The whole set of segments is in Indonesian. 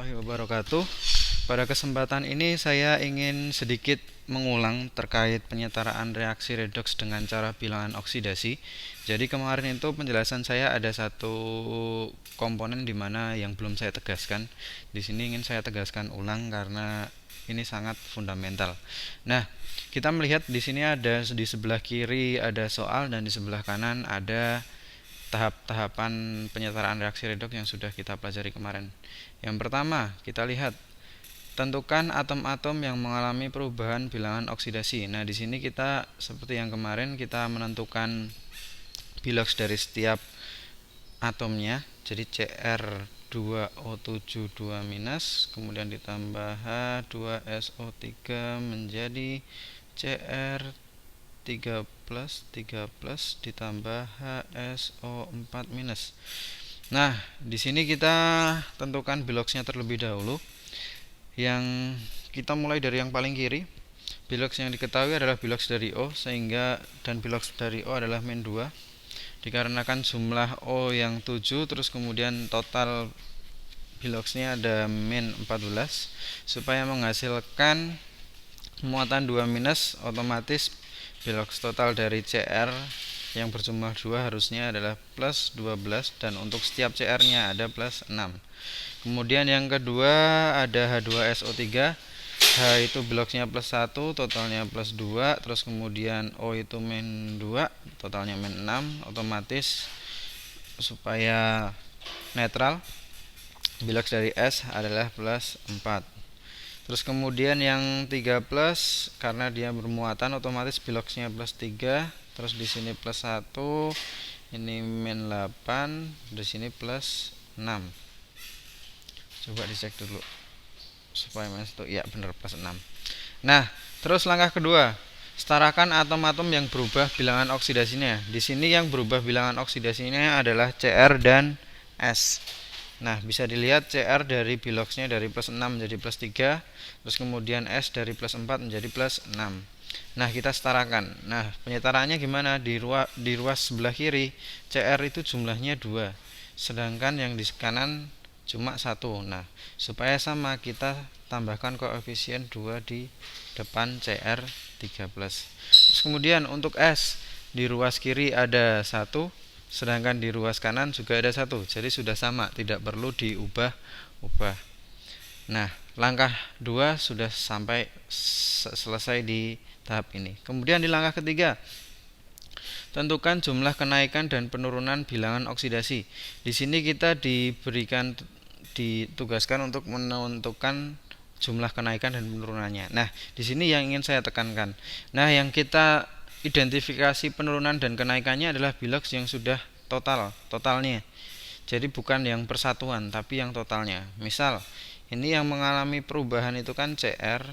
warahmatullahi wabarakatuh. Pada kesempatan ini saya ingin sedikit mengulang terkait penyetaraan reaksi redoks dengan cara bilangan oksidasi. Jadi kemarin itu penjelasan saya ada satu komponen di mana yang belum saya tegaskan. Di sini ingin saya tegaskan ulang karena ini sangat fundamental. Nah, kita melihat di sini ada di sebelah kiri ada soal dan di sebelah kanan ada tahap-tahapan penyetaraan reaksi redoks yang sudah kita pelajari kemarin. Yang pertama, kita lihat tentukan atom-atom yang mengalami perubahan bilangan oksidasi. Nah, di sini kita seperti yang kemarin kita menentukan biloks dari setiap atomnya. Jadi Cr2O7 2-, kemudian ditambah H2SO3 menjadi Cr 3 plus ditambah HSO4-. Nah, di sini kita tentukan biloksnya terlebih dahulu. Yang kita mulai dari yang paling kiri. Biloks yang diketahui adalah biloks dari O dan biloks dari O adalah min 2. Dikarenakan jumlah O yang 7 terus kemudian total biloksnya ada min 14 supaya menghasilkan muatan 2-, otomatis biloks total dari Cr yang berjumlah 2 harusnya adalah plus 12 dan untuk setiap Cr-nya ada plus 6. Kemudian yang kedua ada H2SO3. H itu biloksnya plus 1, totalnya plus 2, terus kemudian O itu min 2, totalnya min 6, otomatis supaya netral biloks dari S adalah plus 4. Terus kemudian yang 3 plus karena dia bermuatan otomatis biloksnya plus 3, terus di sini plus 1, ini min 8, di sini plus 6. Coba dicek dulu supaya minus itu ya benar plus 6. Nah, terus langkah kedua, setarakan atom-atom yang berubah bilangan oksidasinya. Di sini yang berubah bilangan oksidasinya adalah Cr dan S. Nah, bisa dilihat Cr dari biloksnya dari plus 6 menjadi plus 3, terus kemudian S dari plus 4 menjadi plus 6. Nah, kita setarakan. Nah, penyetaraannya gimana? Di ruas sebelah kiri, Cr itu jumlahnya 2, sedangkan yang di kanan cuma 1. Nah, supaya sama kita tambahkan koefisien 2 di depan Cr3+. Terus kemudian untuk S, di ruas kiri ada 1, sedangkan di ruas kanan juga ada 1, jadi sudah sama, tidak perlu diubah-ubah. Nah, langkah 2 sudah sampai selesai di tahap ini. Kemudian di langkah ketiga, tentukan jumlah kenaikan dan penurunan bilangan oksidasi. Di sini kita ditugaskan untuk menentukan jumlah kenaikan dan penurunannya. Nah, di sini yang ingin saya tekankan. Nah, yang kita identifikasi penurunan dan kenaikannya adalah biloks yang sudah totalnya. Jadi bukan yang persatuan tapi yang totalnya. Misal ini yang mengalami perubahan itu kan Cr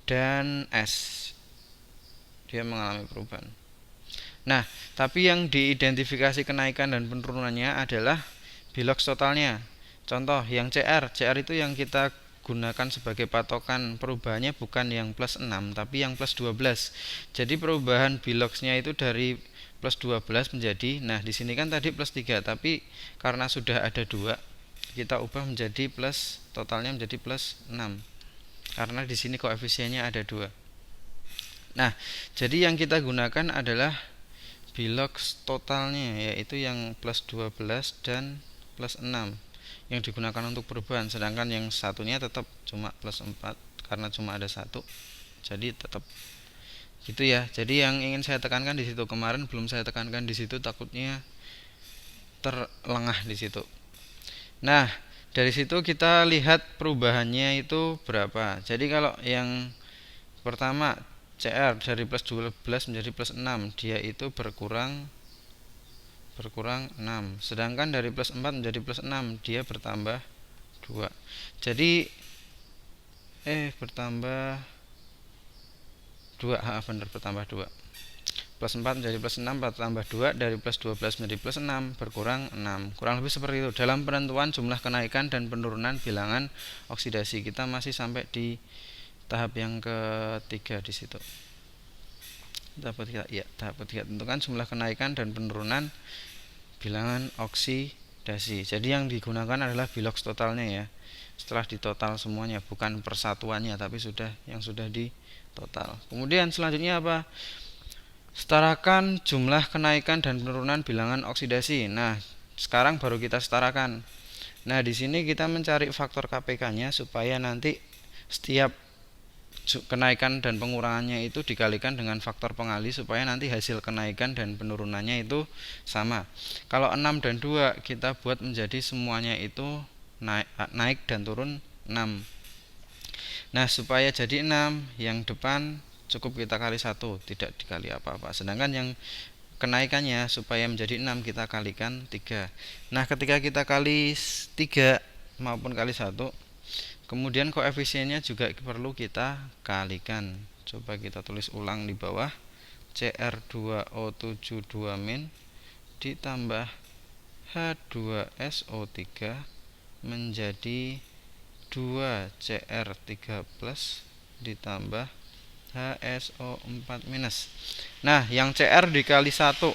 dan S, dia mengalami perubahan. Nah, tapi yang diidentifikasi kenaikan dan penurunannya adalah biloks totalnya. Contoh yang Cr itu yang kita gunakan sebagai patokan perubahannya bukan yang plus 6 tapi yang plus 12. Jadi perubahan biloksnya itu dari plus 12 menjadi, nah di sini kan tadi plus 3 tapi karena sudah ada 2 kita ubah menjadi plus, totalnya menjadi plus 6 karena di sini koefisiennya ada 2. Nah, jadi yang kita gunakan adalah biloks totalnya yaitu yang plus 12 dan plus 6 yang digunakan untuk perubahan, sedangkan yang satunya tetap cuma plus 4 karena cuma ada 1, jadi tetap gitu ya. Jadi yang ingin saya tekankan di situ, kemarin belum saya tekankan di situ takutnya terlengah di situ. Nah, dari situ kita lihat perubahannya itu berapa. Jadi kalau yang pertama Cr dari plus 12 menjadi plus 6, dia itu berkurang 6, sedangkan dari plus 4 menjadi plus 6 dia bertambah 2. Jadi bertambah 2, benar bertambah 2. Plus 4 menjadi plus 6 bertambah 2, dari plus 12 menjadi plus 6 berkurang 6. Kurang lebih seperti itu. Dalam penentuan jumlah kenaikan dan penurunan bilangan oksidasi kita masih sampai di tahap yang ketiga di situ. Tahap ketiga, tentukan jumlah kenaikan dan penurunan bilangan oksidasi. oksidasi. Jadi yang digunakan adalah biloks totalnya ya. Setelah ditotal semuanya, bukan persatuannya, tapi yang sudah ditotal. Kemudian selanjutnya apa? Setarakan jumlah kenaikan dan penurunan bilangan oksidasi. Nah, sekarang baru kita setarakan. Nah, di sini kita mencari faktor KPK-nya supaya nanti setiap kenaikan dan pengurangannya itu dikalikan dengan faktor pengali supaya nanti hasil kenaikan dan penurunannya itu sama. Kalau 6 dan 2 kita buat menjadi semuanya itu naik dan turun 6. Nah, supaya jadi 6, yang depan cukup kita kali 1, tidak dikali apa-apa. Sedangkan yang kenaikannya supaya menjadi 6 kita kalikan 3. Nah, ketika kita kali 3 maupun kali 1, kemudian koefisiennya juga perlu kita kalikan. Coba kita tulis ulang di bawah. Cr2O72 min ditambah H2SO3 menjadi 2Cr3 plus ditambah HSO4 minus. Nah, yang Cr dikali 1,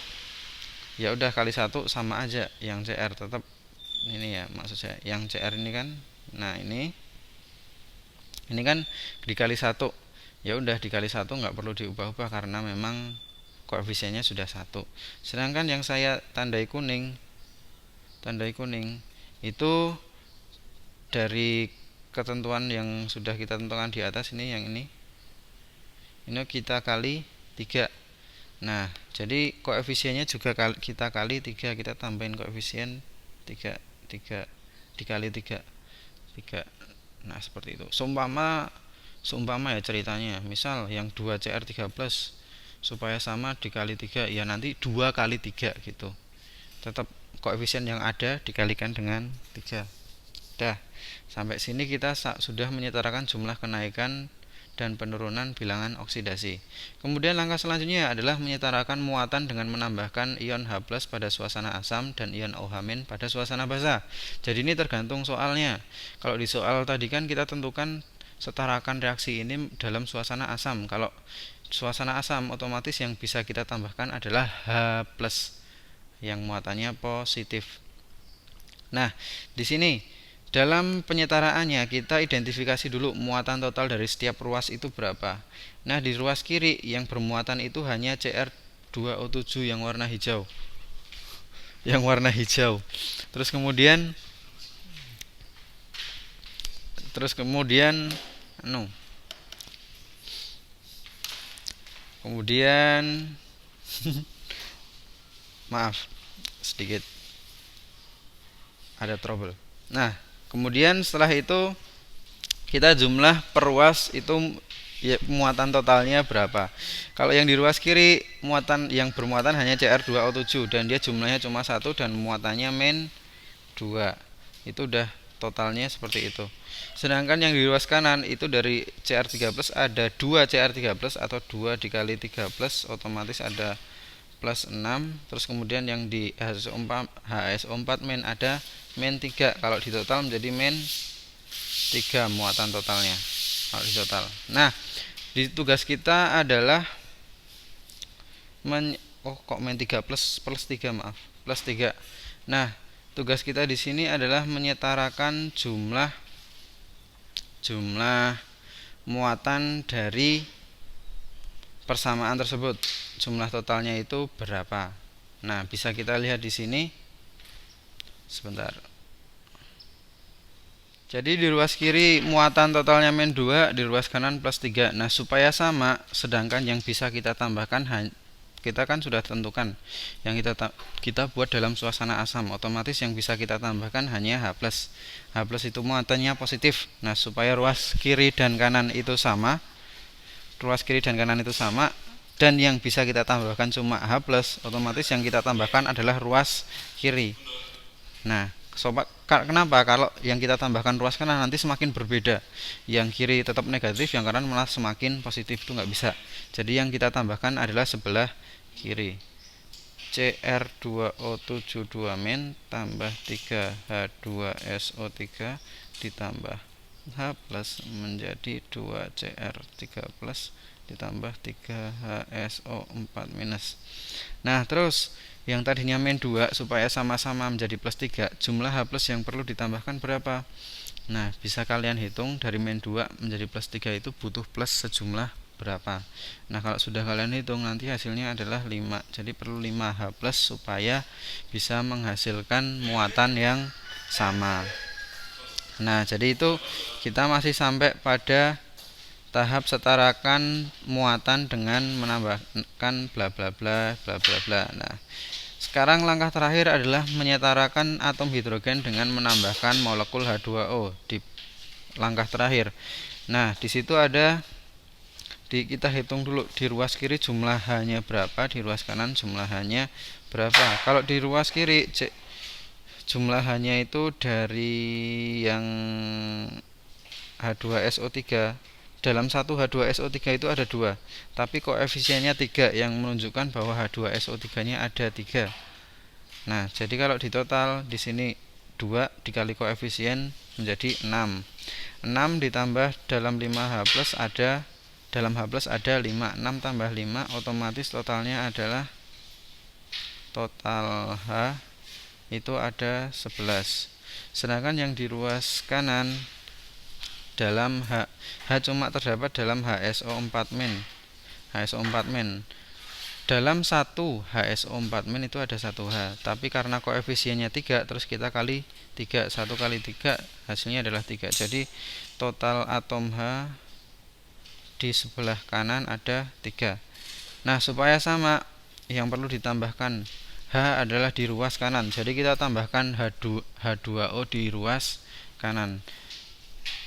ya udah kali 1 sama aja. Yang Cr tetap ini ya, maksud saya yang Cr ini kan, nah ini kan dikali 1, ya udah dikali 1, nggak perlu diubah-ubah karena memang koefisiennya sudah 1. Sedangkan yang saya tandai kuning itu dari ketentuan yang sudah kita tentukan di atas ini, yang ini kita kali 3. Nah, jadi koefisiennya juga kita kali 3, kita tambahin koefisien 3 dikali 3. Nah, seperti itu. Seumpama ya ceritanya, misal yang 2Cr3 plus supaya sama dikali 3, ya nanti 2 kali 3 gitu. Tetap koefisien yang ada dikalikan dengan 3. Dah, sampai sini kita sudah menyetarakan jumlah kenaikan dan penurunan bilangan oksidasi. Kemudian langkah selanjutnya adalah menyetarakan muatan dengan menambahkan ion H+ pada suasana asam dan ion OH- pada suasana basah. Jadi ini tergantung soalnya. Kalau di soal tadi kan kita tentukan setarakan reaksi ini dalam suasana asam. Kalau suasana asam otomatis yang bisa kita tambahkan adalah H+ yang muatannya positif. Nah, di sini dalam penyetaraannya kita identifikasi dulu muatan total dari setiap ruas itu berapa. Nah, di ruas kiri yang bermuatan itu hanya Cr2O7 yang warna hijau. Terus kemudian maaf, sedikit ada trouble. Nah, kemudian setelah itu kita jumlah perruas itu ya, muatan totalnya berapa. Kalau yang di ruas kiri yang bermuatan hanya Cr2O7 dan dia jumlahnya cuma 1 dan muatannya min 2. Itu udah totalnya seperti itu. Sedangkan yang di ruas kanan itu dari Cr3 plus ada 2 Cr3 plus atau 2 dikali 3 plus, otomatis ada plus 6. Terus kemudian yang di HSO4 min ada min 3. Kalau di total menjadi min 3 muatan totalnya kalau di total. Nah, di tugas kita adalah min 3 plus 3, maaf, plus 3. Nah, tugas kita di sini adalah menyetarakan jumlah muatan dari persamaan tersebut. Jumlah totalnya itu berapa? Nah, bisa kita lihat di sini. Sebentar. Jadi di ruas kiri muatan totalnya min 2, di ruas kanan plus 3. Nah, supaya sama, sedangkan yang bisa kita tambahkan kita kan sudah tentukan yang kita buat dalam suasana asam, otomatis yang bisa kita tambahkan hanya H+. H+ itu muatannya positif. Nah, supaya ruas kiri dan kanan itu sama, dan yang bisa kita tambahkan cuma H+, otomatis yang kita tambahkan adalah ruas kiri. Nah, sobat, kenapa? Kalau yang kita tambahkan ruas kanan nanti semakin berbeda. Yang kiri tetap negatif, yang kanan malah semakin positif, itu nggak bisa. Jadi yang kita tambahkan adalah sebelah kiri. Cr2O72 min tambah 3H2SO3 ditambah H+ menjadi 2Cr3 plus ditambah 3HSO4 minus. Nah, terus yang tadinya min 2 supaya sama-sama menjadi plus 3, jumlah H plus yang perlu ditambahkan berapa? Nah, bisa kalian hitung dari min 2 menjadi plus 3 itu butuh plus sejumlah berapa. Nah, kalau sudah kalian hitung nanti hasilnya adalah 5. Jadi perlu 5H plus supaya bisa menghasilkan muatan yang sama. Nah, jadi itu kita masih sampai pada tahap setarakan muatan dengan menambahkan bla bla bla bla bla bla. Nah, sekarang langkah terakhir adalah menyetarakan atom hidrogen dengan menambahkan molekul H2O di langkah terakhir. Nah, di situ ada kita hitung dulu di ruas kiri jumlah H-nya berapa, di ruas kanan jumlah H-nya berapa. Kalau di ruas kiri jumlah H-nya itu dari yang H2SO3, dalam satu H2SO3 itu ada 2, tapi koefisiennya 3 yang menunjukkan bahwa H2SO3-nya ada 3. Nah, jadi kalau di total di sini 2 dikali koefisien menjadi 6. 6 ditambah dalam 5H plus ada, dalam H plus ada 5. 6 tambah 5 otomatis totalnya adalah total H itu ada 11. Sedangkan yang di ruas kanan dalam H cuma terdapat dalam HSO4 min. HSO4 min. Dalam satu HSO4 min itu ada 1H, tapi karena koefisiennya 3 terus kita kali 3. 1 kali 3 hasilnya adalah 3. Jadi total atom H di sebelah kanan ada 3. Nah, supaya sama yang perlu ditambahkan H adalah di ruas kanan. Jadi kita tambahkan H2O di ruas kanan.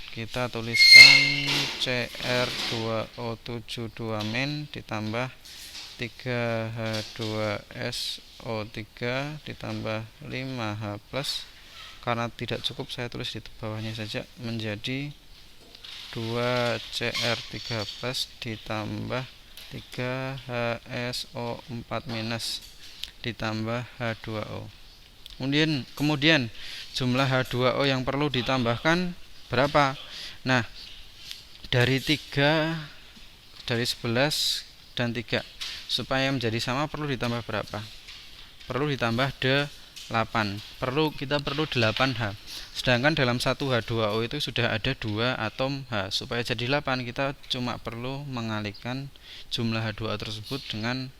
Kita tuliskan Cr2O72 min ditambah 3H2SO3 ditambah 5H plus. Karena tidak cukup saya tulis di bawahnya saja, menjadi 2Cr3 plus ditambah 3HSO4 minus ditambah H2O. Kemudian jumlah H2O yang perlu ditambahkan berapa? Nah, dari 3, dari 11 dan 3 supaya menjadi sama perlu ditambah berapa? Perlu ditambah 8. Kita perlu 8H. Sedangkan dalam satu H2O itu sudah ada 2 atom H. Supaya jadi 8 kita cuma perlu mengalihkan jumlah H2O tersebut dengan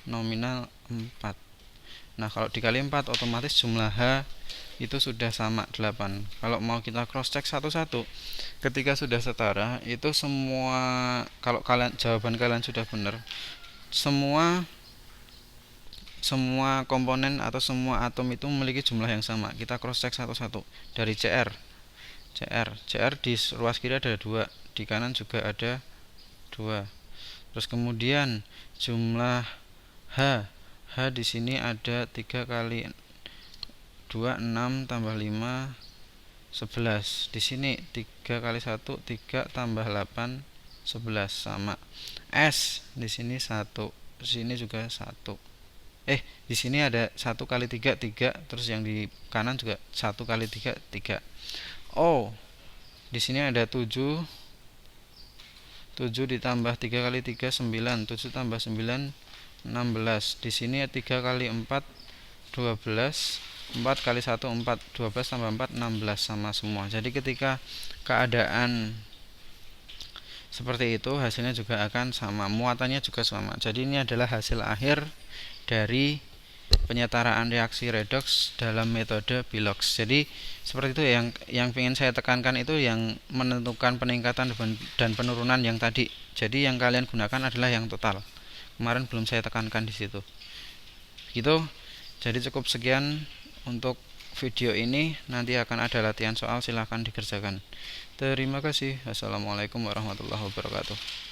nominal 4. Nah, kalau dikali 4 otomatis jumlah H itu sudah sama 8. Kalau mau kita cross check satu-satu, ketika sudah setara itu semua, kalau jawaban kalian sudah benar, semua komponen atau semua atom itu memiliki jumlah yang sama. Kita cross check satu-satu. Dari CR di ruas kiri ada 2, di kanan juga ada 2. Terus kemudian jumlah H di sini ada 3 kali 2, 6 tambah 5 11. Di sini 3 kali 1 3 tambah 8 11 sama. S di sini 1, di sini juga 1. Di sini ada 1 kali 3 3, terus yang di kanan juga 1 kali 3 3. O di sini ada 7 ditambah 3 kali 3 9, 7 tambah 9 16. Di sini 3 kali 4 12, 4 kali 1 4, 12 tambah 4 16 sama semua. Jadi ketika keadaan seperti itu hasilnya juga akan sama, muatannya juga sama. Jadi ini adalah hasil akhir dari penyetaraan reaksi redoks dalam metode Bilox. Jadi seperti itu yang ingin saya tekankan, itu yang menentukan peningkatan dan penurunan yang tadi. Jadi yang kalian gunakan adalah yang total. Kemarin belum saya tekankan di situ. Gitu. Jadi cukup sekian untuk video ini. Nanti akan ada latihan soal, silahkan dikerjakan. Terima kasih. Assalamualaikum warahmatullahi wabarakatuh.